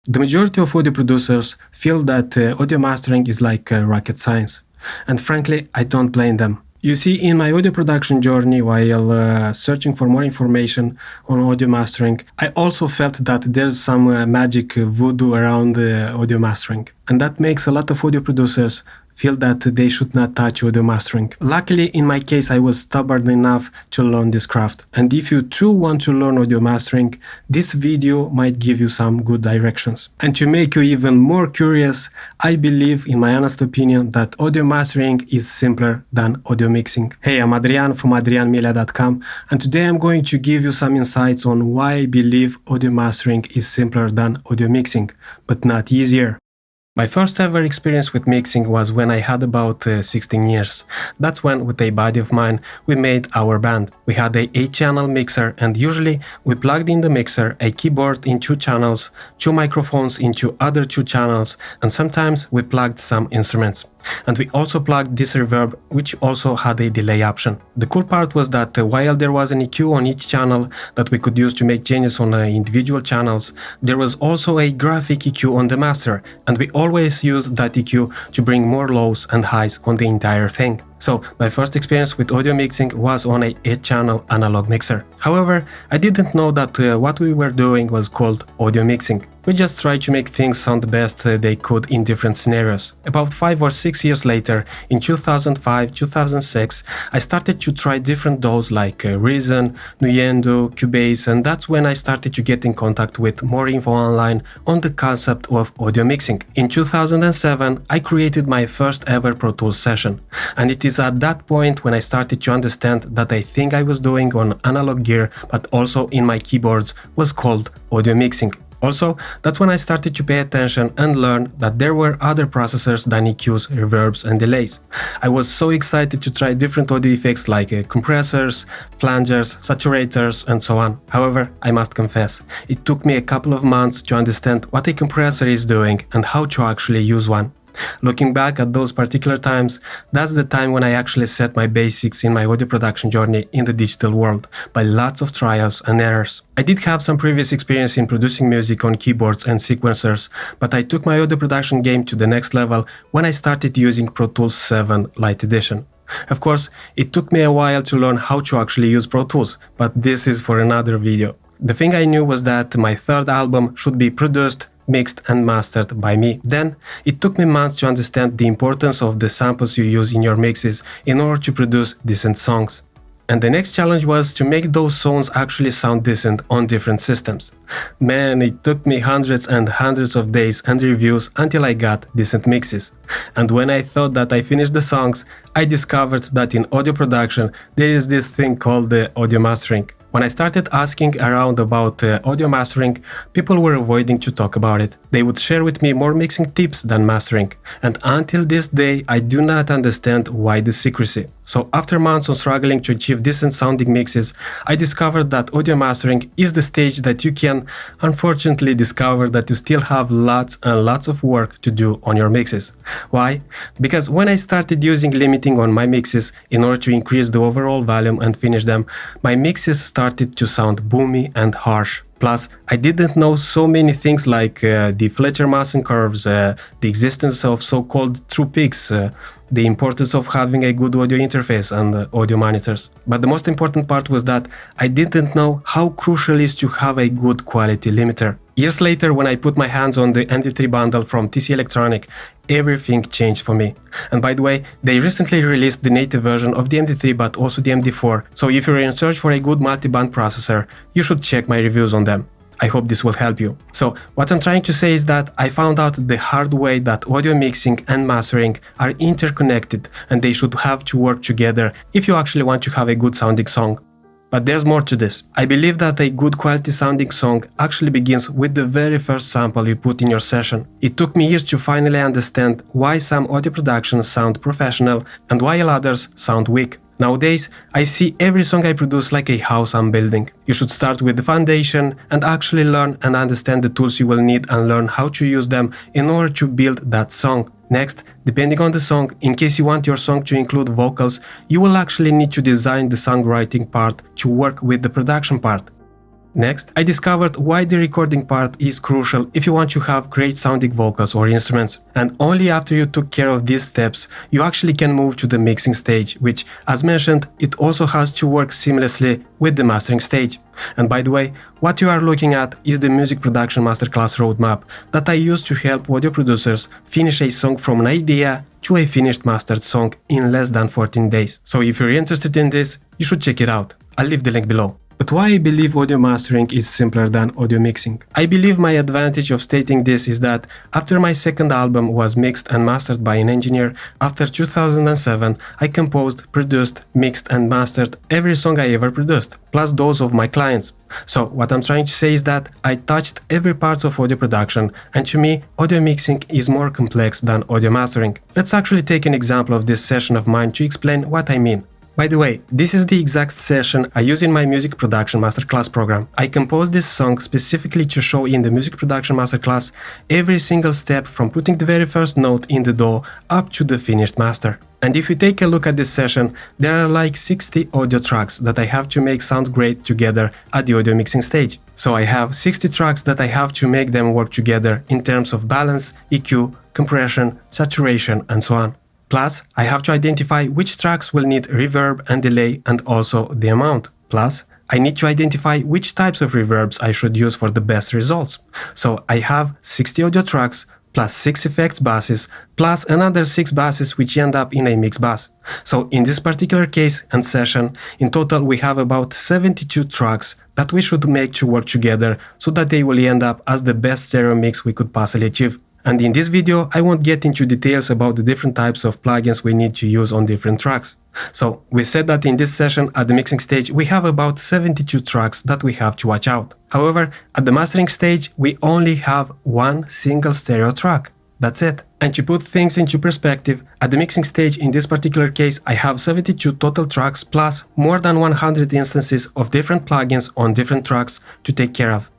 The majority of audio producers feel that audio mastering is like rocket science. And frankly, I don't blame them. You see, in my audio production journey, while searching for more information on audio mastering, I also felt that there's some magic voodoo around audio mastering. And that makes a lot of audio producers feel that they should not touch audio mastering. Luckily, in my case, I was stubborn enough to learn this craft. And if you too want to learn audio mastering, this video might give you some good directions. And to make you even more curious, I believe, in my honest opinion, that audio mastering is simpler than audio mixing. Hey, I'm Adrian from adrianmilea.com, and today I'm going to give you some insights on why I believe audio mastering is simpler than audio mixing, but not easier. My first ever experience with mixing was when I had about 16 years. That's when, with a buddy of mine, we made our band. We had a 8-channel mixer, and usually we plugged in the mixer a keyboard in 2 channels, 2 microphones into other 2 channels, and sometimes we plugged some instruments. And we also plugged this reverb, which also had a delay option. The cool part was that while there was an EQ on each channel that we could use to make changes on individual channels, there was also a graphic EQ on the master, and we always used that EQ to bring more lows and highs on the entire thing. So my first experience with audio mixing was on a 8-channel analog mixer. However, I didn't know that what we were doing was called audio mixing. We just tried to make things sound the best they could in different scenarios. About 5 or 6 years later, in 2005-2006, I started to try different DAWs like Reason, Nuendo, Cubase, and that's when I started to get in contact with more info online on the concept of audio mixing. In 2007, I created my first ever Pro Tools session, and it is at that point when I started to understand that a thing I was doing on analog gear, but also in my keyboards, was called audio mixing. Also, that's when I started to pay attention and learn that there were other processors than EQs, reverbs and delays. I was so excited to try different audio effects like compressors, flangers, saturators and so on. However, I must confess, it took me a couple of months to understand what a compressor is doing and how to actually use one. Looking back at those particular times, that's the time when I actually set my basics in my audio production journey in the digital world, by lots of trials and errors. I did have some previous experience in producing music on keyboards and sequencers, but I took my audio production game to the next level when I started using Pro Tools 7 Lite Edition. Of course, it took me a while to learn how to actually use Pro Tools, but this is for another video. The thing I knew was that my third album should be produced, mixed and mastered by me. Then, it took me months to understand the importance of the samples you use in your mixes in order to produce decent songs. And the next challenge was to make those songs actually sound decent on different systems. Man, it took me hundreds and hundreds of days and reviews until I got decent mixes. And when I thought that I finished the songs, I discovered that in audio production there is this thing called the audio mastering. When I started asking around about audio mastering, people were avoiding to talk about it. They would share with me more mixing tips than mastering. And until this day, I do not understand why this secrecy. So after months of struggling to achieve decent sounding mixes, I discovered that audio mastering is the stage that you can unfortunately discover that you still have lots and lots of work to do on your mixes. Why? Because when I started using limiting on my mixes in order to increase the overall volume and finish them, my mixes started to sound boomy and harsh. Plus, I didn't know so many things like the Fletcher-Masson curves, the existence of so-called true peaks, the importance of having a good audio interface and audio monitors. But the most important part was that I didn't know how crucial it is to have a good quality limiter. Years later, when I put my hands on the MD3 bundle from TC Electronic, everything changed for me. And by the way, they recently released the native version of the MD3 but also the MD4, so if you're in search for a good multi-band processor, you should check my reviews on them. I hope this will help you. So, what I'm trying to say is that I found out the hard way that audio mixing and mastering are interconnected and they should have to work together if you actually want to have a good sounding song. But there's more to this. I believe that a good quality sounding song actually begins with the very first sample you put in your session. It took me years to finally understand why some audio productions sound professional and while others sound weak. Nowadays, I see every song I produce like a house I'm building. You should start with the foundation and actually learn and understand the tools you will need and learn how to use them in order to build that song. Next, depending on the song, in case you want your song to include vocals, you will actually need to design the songwriting part to work with the production part. Next, I discovered why the recording part is crucial if you want to have great sounding vocals or instruments. And only after you took care of these steps, you actually can move to the mixing stage, which, as mentioned, it also has to work seamlessly with the mastering stage. And by the way, what you are looking at is the music production masterclass roadmap that I use to help audio producers finish a song from an idea to a finished mastered song in less than 14 days. So if you're interested in this, you should check it out. I'll leave the link below. But why I believe audio mastering is simpler than audio mixing? I believe my advantage of stating this is that after my second album was mixed and mastered by an engineer, after 2007, I composed, produced, mixed and mastered every song I ever produced, plus those of my clients. So what I'm trying to say is that I touched every part of audio production, and to me, audio mixing is more complex than audio mastering. Let's actually take an example of this session of mine to explain what I mean. By the way, this is the exact session I use in my music production masterclass program. I composed this song specifically to show in the music production masterclass every single step from putting the very first note in the DAW up to the finished master. And if you take a look at this session, there are like 60 audio tracks that I have to make sound great together at the audio mixing stage. So I have 60 tracks that I have to make them work together in terms of balance, EQ, compression, saturation, and so on. Plus, I have to identify which tracks will need reverb and delay and also the amount. Plus, I need to identify which types of reverbs I should use for the best results. So I have 60 audio tracks plus 6 effects basses plus another 6 basses which end up in a mix bass. So in this particular case and session, in total we have about 72 tracks that we should make to work together so that they will end up as the best stereo mix we could possibly achieve. And in this video, I won't get into details about the different types of plugins we need to use on different tracks. So we said that in this session at the mixing stage, we have about 72 tracks that we have to watch out. However, at the mastering stage, we only have one single stereo track. That's it. And to put things into perspective, at the mixing stage in this particular case, I have 72 total tracks plus more than 100 instances of different plugins on different tracks to take care of.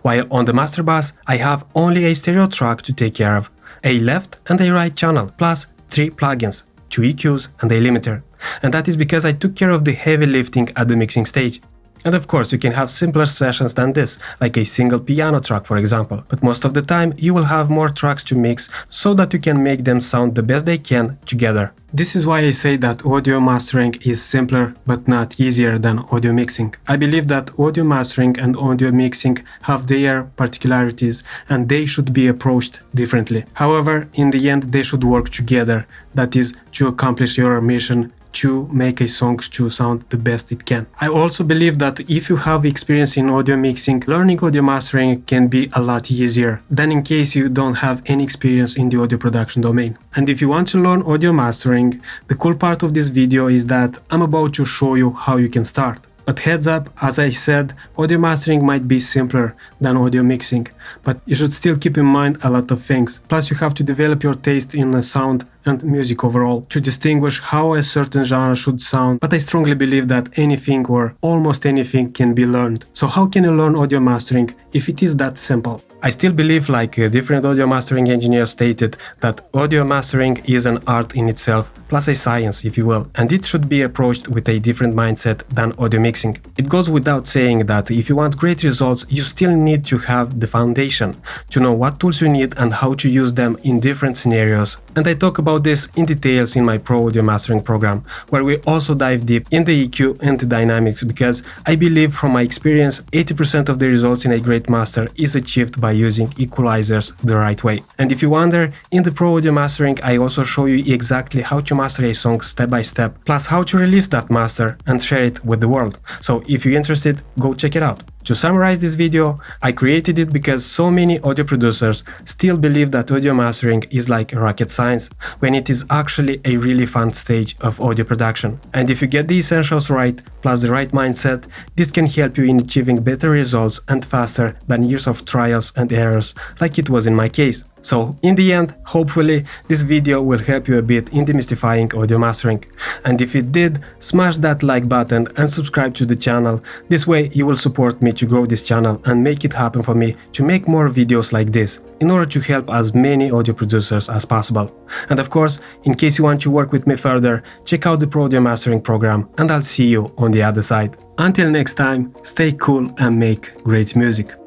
While on the master bus, I have only a stereo track to take care of, a left and a right channel, plus 3 plugins, 2 EQs and a limiter. And that is because I took care of the heavy lifting at the mixing stage. And of course, you can have simpler sessions than this, like a single piano track for example, but most of the time you will have more tracks to mix so that you can make them sound the best they can together. This is why I say that audio mastering is simpler but not easier than audio mixing. I believe that audio mastering and audio mixing have their particularities and they should be approached differently. However, in the end they should work together, that is, to accomplish your mission to make a song to sound the best it can. I also believe that if you have experience in audio mixing, learning audio mastering can be a lot easier than in case you don't have any experience in the audio production domain. And if you want to learn audio mastering, the cool part of this video is that I'm about to show you how you can start. But heads up, as I said, audio mastering might be simpler than audio mixing, but you should still keep in mind a lot of things. Plus you have to develop your taste in sound and music overall to distinguish how a certain genre should sound, but I strongly believe that anything or almost anything can be learned. So how can you learn audio mastering if it is that simple? I still believe, like different audio mastering engineers stated, that audio mastering is an art in itself, plus a science if you will, and it should be approached with a different mindset than audio mixing. It goes without saying that if you want great results, you still need to have the foundation, to know what tools you need and how to use them in different scenarios. And I talk about this in details in my Pro Audio Mastering program, where we also dive deep in the EQ and the dynamics, because I believe from my experience 80% of the results in a great master is achieved by using equalizers the right way. And if you wonder, in the Pro Audio Mastering I also show you exactly how to master a song step by step, plus how to release that master and share it with the world. So if you're interested, go check it out. To summarize this video, I created it because so many audio producers still believe that audio mastering is like rocket science, when it is actually a really fun stage of audio production. And if you get the essentials right, plus the right mindset, this can help you in achieving better results and faster than years of trials and errors, like it was in my case. So in the end, hopefully this video will help you a bit in demystifying audio mastering. And if it did, smash that like button and subscribe to the channel. This way you will support me to grow this channel and make it happen for me to make more videos like this, in order to help as many audio producers as possible. And of course, in case you want to work with me further, check out the Pro Audio Mastering program, and I'll see you on on the other side. Until next time, stay cool and make great music.